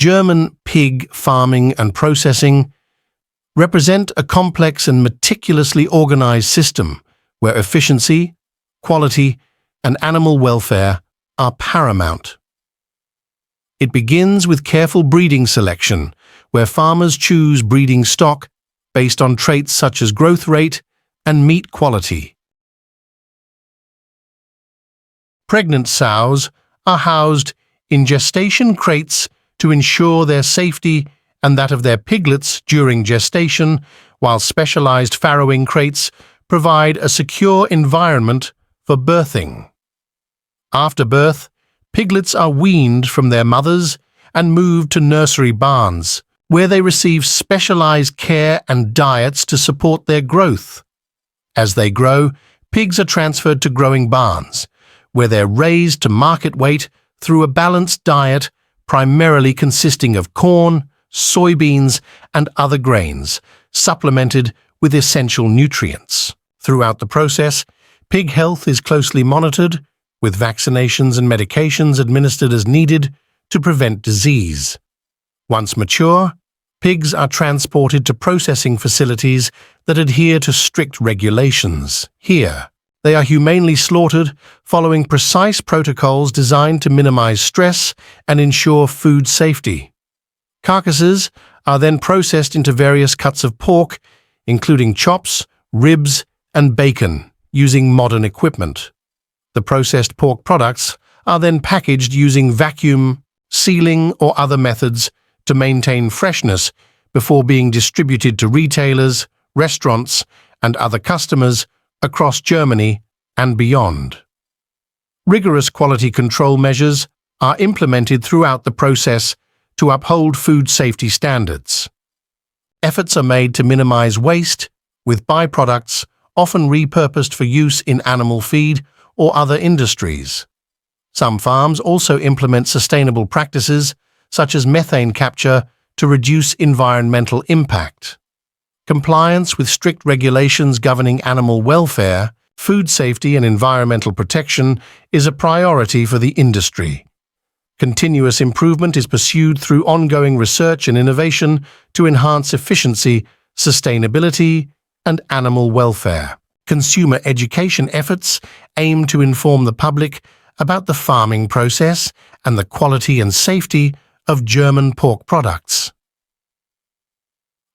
German pig farming and processing represent a complex and meticulously organized system where efficiency, quality, and animal welfare are paramount. It begins with careful breeding selection, where farmers choose breeding stock based on traits such as growth rate and meat quality. Pregnant sows are housed in gestation crates to ensure their safety and that of their piglets during gestation, while specialized farrowing crates provide a secure environment for birthing. After birth, piglets are weaned from their mothers and moved to nursery barns, where they receive specialized care and diets to support their growth. As they grow, pigs are transferred to growing barns, where they're raised to market weight through a balanced diet primarily consisting of corn, soybeans, and other grains, supplemented with essential nutrients. Throughout the process, pig health is closely monitored, with vaccinations and medications administered as needed to prevent disease. Once mature, pigs are transported to processing facilities that adhere to strict regulations. Here, they are humanely slaughtered following precise protocols designed to minimize stress and ensure food safety. Carcasses are then processed into various cuts of pork, including chops, ribs, and bacon, using modern equipment. The processed pork products are then packaged using vacuum, sealing, or other methods to maintain freshness before being distributed to retailers, restaurants, and other customers across Germany and beyond. Rigorous quality control measures are implemented throughout the process to uphold food safety standards. Efforts are made to minimize waste, with byproducts often repurposed for use in animal feed or other industries. Some farms also implement sustainable practices, such as methane capture, to reduce environmental impact. Compliance with strict regulations governing animal welfare, food safety, and environmental protection is a priority for the industry. Continuous improvement is pursued through ongoing research and innovation to enhance efficiency, sustainability, and animal welfare. Consumer education efforts aim to inform the public about the farming process and the quality and safety of German pork products.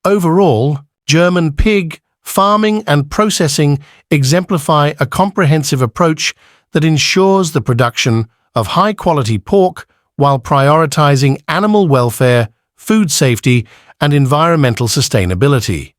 Overall, German pig farming and processing exemplify a comprehensive approach that ensures the production of high-quality pork while prioritizing animal welfare, food safety, and environmental sustainability.